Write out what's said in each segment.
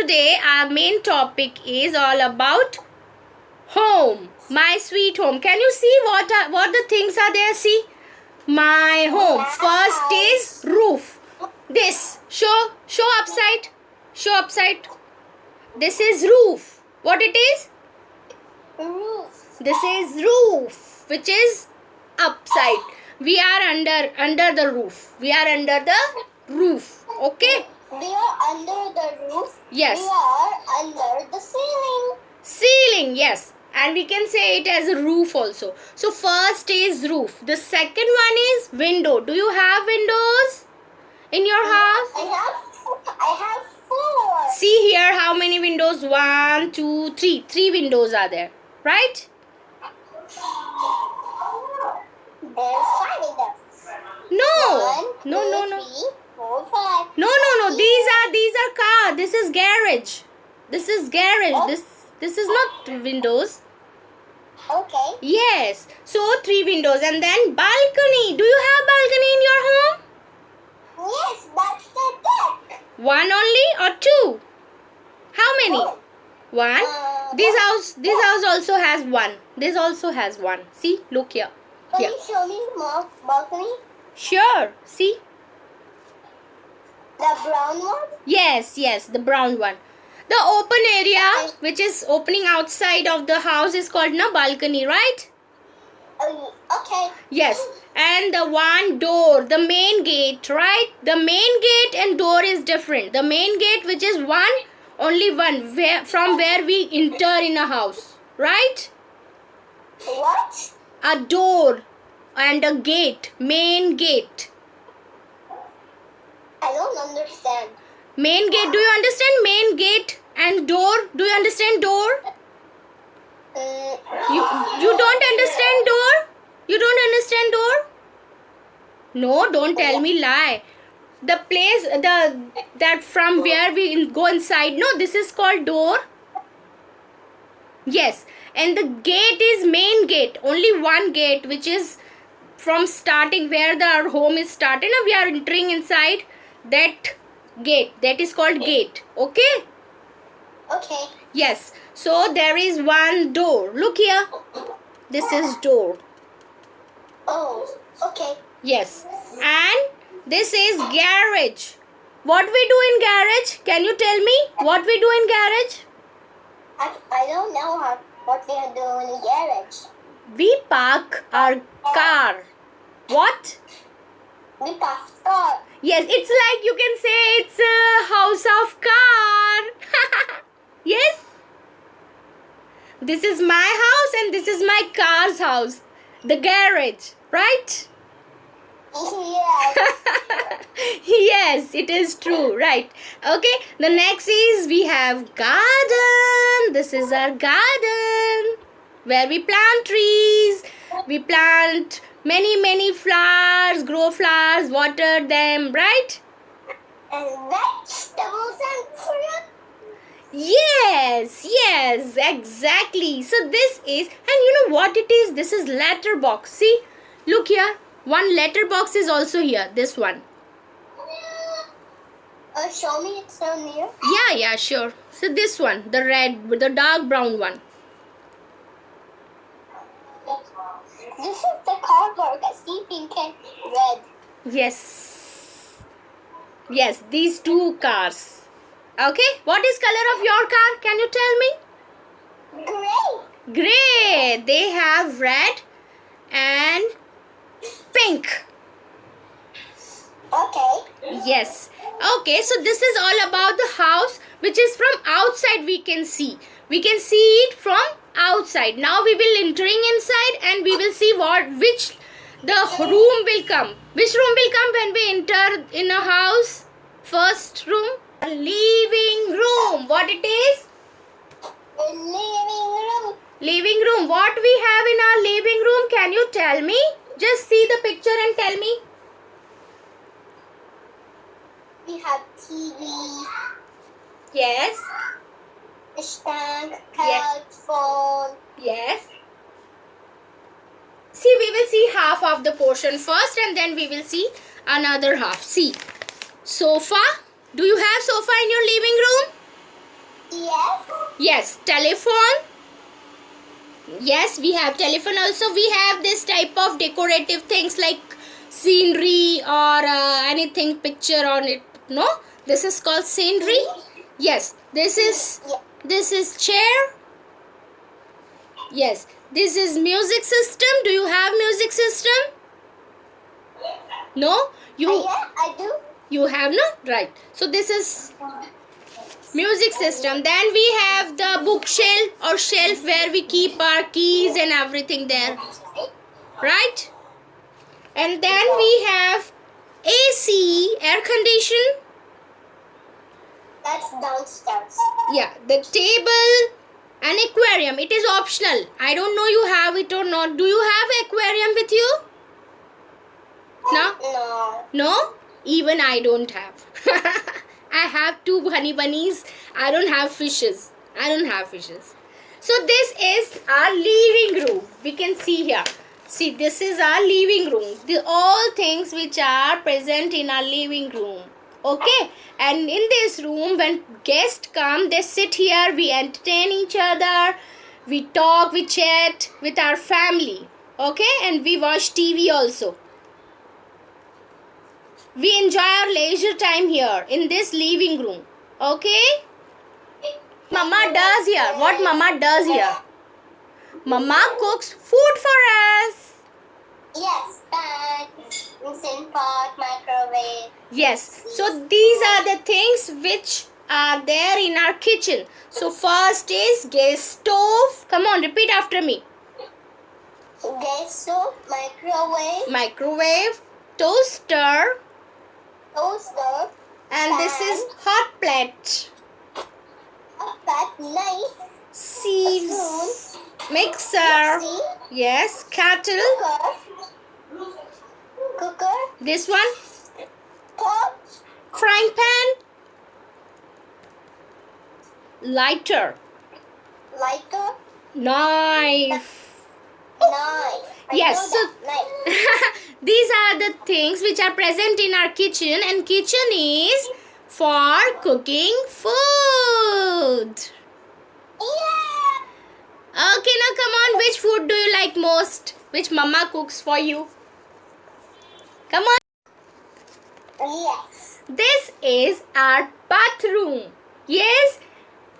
today our main topic is all about home. My sweet home. Can you see what the things are there? See, my home. First is roof. This show upside. Show upside. This is roof. What it is? Roof. This is roof, which is upside. We are under the roof. We are under the roof. Okay. We are under the roof. Yes. We are under the ceiling. Ceiling, yes. And we can say it as a roof also. So first is roof. The second one is window. Do you have windows in your house? I have 4. See here how many windows. 1, 2, 3. 3 windows are there. Right? There's 5 in there. No. 1, No. 2, 3, 4, 5. No. These are car. This is garage. This is garage. Oh. This is not windows. Okay. Yes. So 3 windows and then balcony. Do you have balcony in your home? Yes, that's the deck. 1 only or 2? How many? 1. This house also has 1. This also has 1. See, look here. Can Here. you show me more balcony? Sure. See. The brown one? Yes, the brown one. The open area which is opening outside of the house is called na balcony, right? Okay. Yes. And the one door, the main gate, right? The main gate and door is different. The main gate, which is only one, from where we enter in a house, right? What? A door and a gate, main gate. I don't understand. Main gate, do you understand main gate and door? Do you understand door? You don't understand door? You don't understand door? No, don't tell me lie. The place, that from where we go inside. No, this is called door. Yes, and the gate is main gate. Only one gate, which is from starting where our home is started. Now we are entering inside that gate. That is called gate. Okay? Okay. Yes. So there is one door. Look here. This is door. Oh, okay. Yes. And this is garage. What we do in garage? Can you tell me what we do in garage? I don't know what we are doing in garage. We park our car. What? We park car. Yes, it's like you can say it's a house of car. Yes? This is my house and this is my car's house. The garage, right? Yeah. Yes, it is true, right? Okay, the next is we have garden. This is our garden where we plant trees. We plant many flowers, grow flowers, water them, right? And vegetables and fruit. Yes, exactly. So this is, and you know what it is? This is letterbox. See, look here. One letterbox is also here. This one. Show me it's so near. Yeah, sure. So this one, the red, the dark brown one. This is the cardboard. I see pink and red. Yes, these 2 cars. Okay, what is color of your car? Can you tell me? Gray. They have red and pink. Okay. Yes. Okay, so this is all about the house, which is from outside we can see. We can see it from outside. Now we will entering inside and we will see which the room will come. Which room will come when we enter in a house? First room. Living room. What it is? The living room. Living room. What we have in our living room? Can you tell me? Just see the picture and tell me. We have TV. Yes. A stand, couch, phone. Yes. See, we will see half of the portion first and then we will see another half. See, sofa. Do you have sofa in your living room? Yes, telephone. Yes, we have telephone also. We have this type of decorative things like scenery or anything picture on it. No, this is called scenery. Yes, this is chair. Yes, this is music system. Do you have music system? No, Yeah, I do. you have no, right. So this is music system. Then we have the bookshelf or shelf where we keep our keys and everything there, right? And then we have AC, air condition. That's downstairs. Yeah, the table, an aquarium. It is optional. I don't know you have it or not. Do you have aquarium with you? No? No. No? Even I don't have. I have 2 honey bunnies. I don't have fishes. So this is our living room. We can see here. See, this is our living room. All things which are present in our living room. Okay? And in this room, when guests come, they sit here. We entertain each other. We talk, we chat with our family. Okay? And we watch TV also. We enjoy our leisure time here in this living room. Okay? Mama does here. What Mama does here? Mama cooks food for us. Yes, pan, instant pot, microwave. Yes. So these are the things which are there in our kitchen. So first is gas stove. Come on, repeat after me. Gas stove, Microwave, toaster, toaster, and this is hot plate. a fat knife, Sieves, mixer, mixie, yes, kettle. cooker, This one, pot, frying pan, lighter, lighter, knife. knife. Yes, so Knife. these are the things which are present in our kitchen, and kitchen is for cooking food. Yeah. Okay, now come on, which food do you like most? Which Mama cooks for you? Come on. Yes. This is our bathroom. Yes.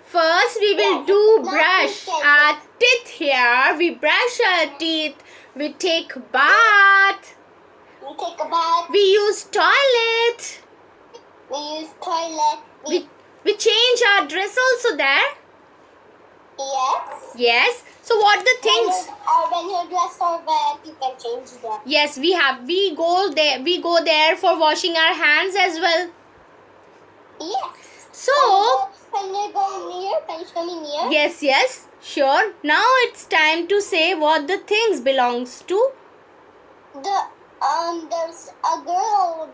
First we will Yes, do not brush kitchen. our teeth here. We brush our teeth. We take bath. We take a bath. We use toilet. We use toilet. We change our dress also there. Yes. Yes. So what the things? When your dress are wet, you can change them. Yes, we go there. We go there for washing our hands as well. Yes. So When you go near, can you show me near? yes, sure. Now it's time to say what the things belongs to. There's a girl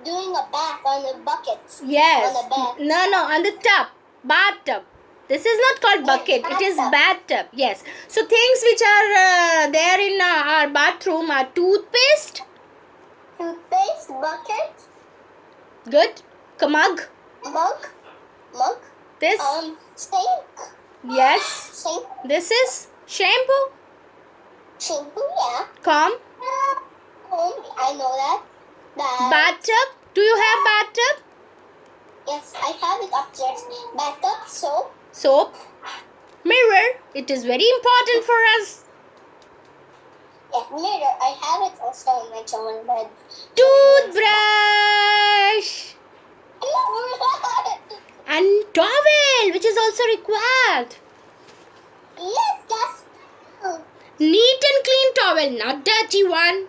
doing a bath on a bucket. Yes. On the bath. No, on the tub. Bathtub. This is not called bucket. It is bathtub. Yes. So things which are there in our bathroom are toothpaste. Toothpaste, bucket, Good. Mug. mug. This. Sink. Yes. Sink. This is shampoo. Shampoo, yeah. Comb. I know that. Bathtub. Do you have bathtub? Yes, I have it upstairs. Bathtub, soap. Soap. Mirror. It is very important for us. Yeah, mirror. I have it also in my children's bed. Toothbrush. And towel, which is also required. Yes, yes. Neat and clean towel, not dirty one.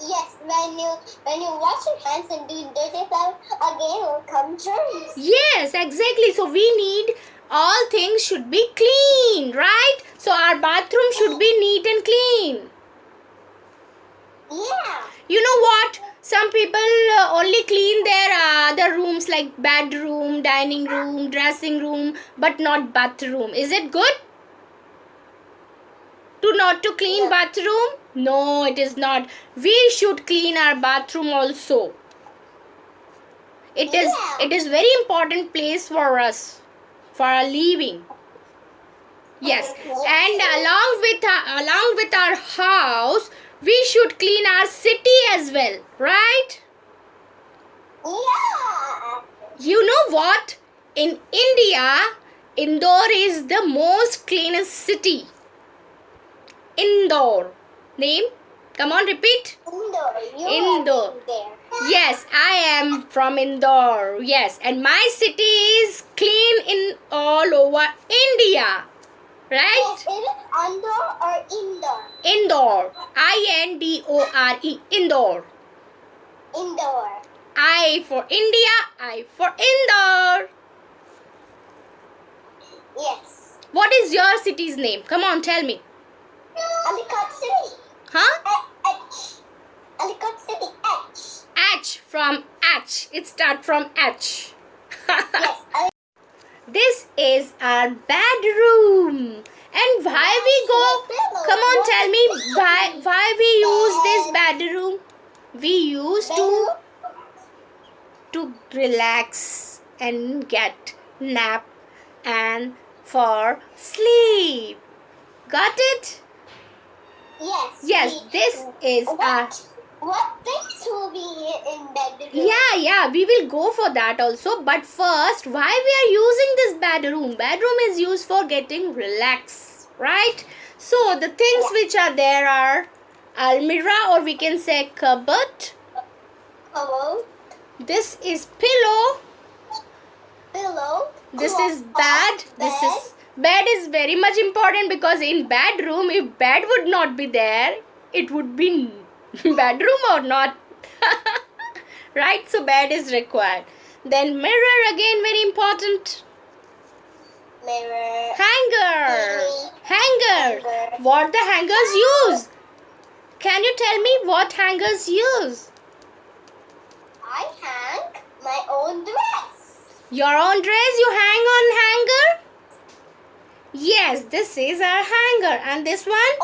Yes, when you wash your hands and do dirty stuff, again will come germs. Yes, exactly. So we need all things should be clean, right? So our bathroom should be neat and clean. Yeah. You know what? Some people only clean their other rooms like bedroom, dining room, dressing room, but not bathroom. Is it good? Not to clean bathroom? No, it is not. We should clean our bathroom also. It is very important place for us, for our living. Yes, and along with our house, we should clean our city as well, right? Yeah. You know what? In India, Indore is the most cleanest city. Indore. Name? Come on, repeat. Indore. You Indore. have been there. Yes, I am from Indore. Yes, and my city is clean in all over India. Right? Yes, is it Andor or Indore? Indore. Indore. Indore. Indore. I for India. I for Indore. Yes. What is your city's name? Come on, tell me. Alicante City. Huh? H. Alicante City. H. H from H. It starts from H. Yes. This is our bedroom. And why we go? Come on, tell me why we use this bedroom? We used to relax and get nap and for sleep. Got it? Yes. Yes, this is our... What things will be in bedroom? Yeah, we will go for that also. But first, why we are using this bedroom? Bedroom is used for getting relaxed, right? So, the things which are there are almirah, or we can say cupboard. Hello. This is pillow. Pillow. This is bed. Bed is very much important, because in bedroom, if bed would not be there, it would be bedroom or not. Right? So bed is required. Then mirror, again very important. Mirror. Hanger. What the hangers use? Can you tell me what hangers use? I hang my own dress. Your own dress you hang on hanger? Yes, this is our hanger. And this one?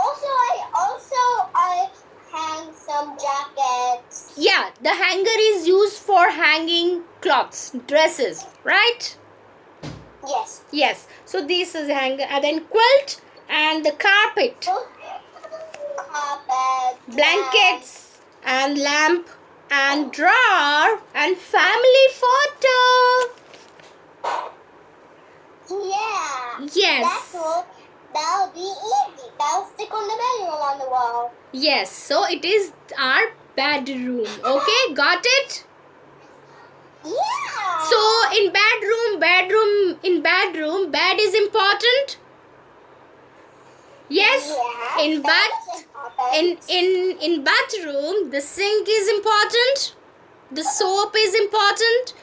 I hang some jackets. Yeah, the hanger is used for hanging clothes, dresses, right? Yes. Yes. So this is hanger, and then quilt and the carpet, Carpet. blankets and lamp and drawer and family photo. Yeah. Yes. That'll be easy. That'll stick on the bedroom on the wall. Yes. So it is our bedroom. Okay, got it? Yeah. So in bedroom, bed is important. Yes. Yeah, In bathroom, the sink is important. The soap is important.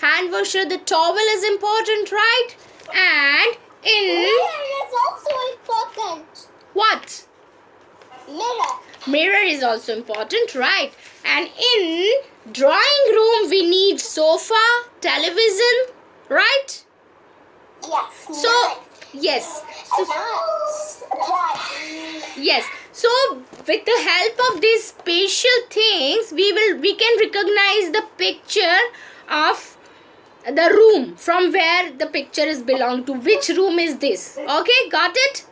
Hand washer, the towel is important, right? And in Mirror is also important. what? Mirror is also important, right? And in drawing room, we need sofa, television, right? Yes. So, yes. Yes. So, with the help of these spatial things, we can recognize the picture of the room from where the picture is belong to. Which room is this? Okay, got it?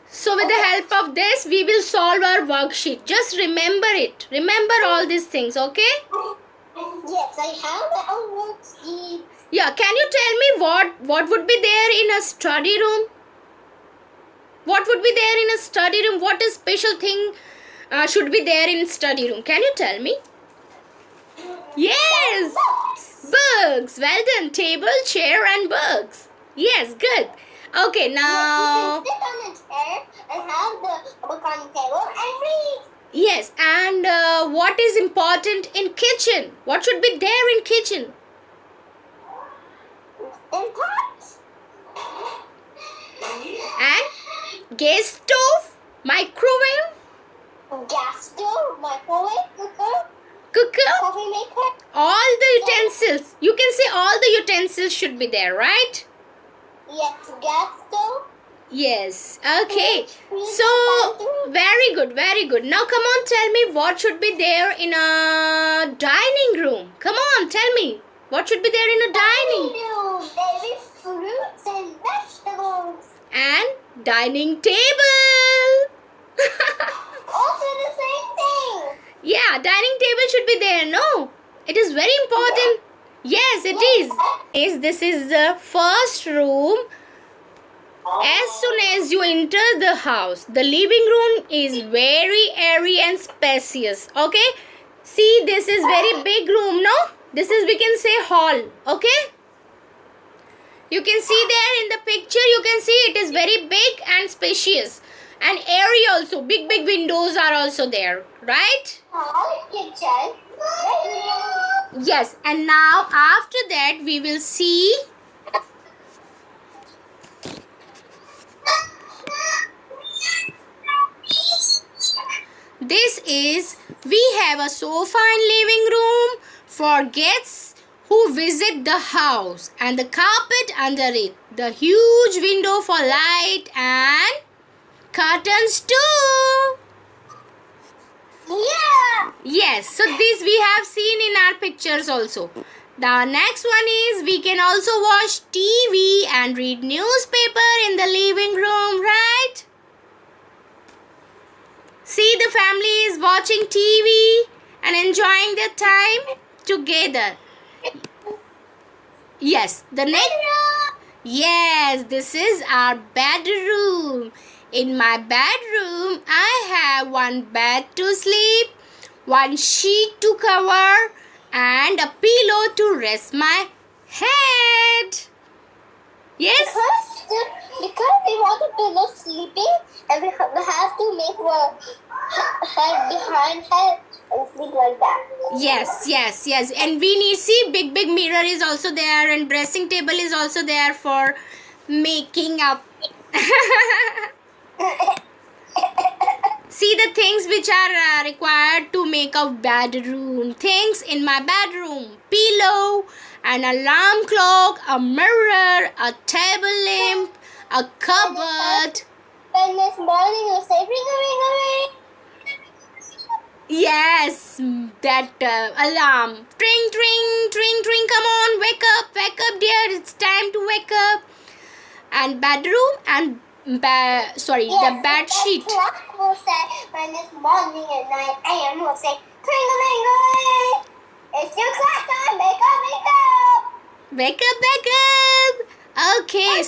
So with the help of this, we will solve our worksheet. Just remember it. Remember all these things, okay? Yes, I have my own worksheet. Yeah, can you tell me what would be there in a study room? What would be there in a study room? What is special thing should be there in study room? Can you tell me? Yes! Books. Well done. Table, chair and books. Yes, good. Okay, now... You can sit on a chair and have the book on the table and read. Yes, and what is important in kitchen? What should be there in kitchen? And pots. And gas stove, microwave, Gas stove, microwave, cooker, coffee maker. all the utensils. You can say all the utensils should be there, right? Yes, gas stove. Yes. Okay. So, very good, very good. Now, come on, tell me what should be there in a dining room. Come on, tell me. What should be there in a dining? There is dining table. Also the same thing. Yeah, dining table should be there, no? It is very important. Yes, it is. This is the first room. As soon as you enter the house, the living room is very airy and spacious. Okay? See, this is very big room, no? This is, we can say, hall. Okay? You can see there in the picture, you can see it is very big and spacious. And airy also. Big windows are also there. Right? Hall, kitchen, bedroom. Yes. And now after that we will see this is, we have a sofa in living room for guests who visit the house, and the carpet under it, the huge window for light and curtains too. Yeah. Yes, so this we have seen in our pictures also. The next one is, we can also watch TV and read newspaper in the living room, right? See, the family is watching TV and enjoying their time together. Yes, the next. Yes, this is our bedroom. In my bedroom, I have one bed to sleep, one sheet to cover, and a pillow to rest my head. Yes? Because we want the pillow sleeping, and we have to make one head behind head and sleep like that. Yes. And we need, see, big mirror is also there, and dressing table is also there for making up. See the things which are required to make a bedroom. Things in my bedroom: pillow, an alarm clock, a mirror, a table lamp, a cupboard. When this morning you say ring a ring a ring. Yes, that alarm. Tring, tring, tring, tring. Come on, wake up, dear. It's time to wake up. And bedroom and the bed sheet. The clock will say when it's morning at 9 a.m. will say ring a ring a ring. It's your clock time. Wake up, wake up. Wake up. Okay.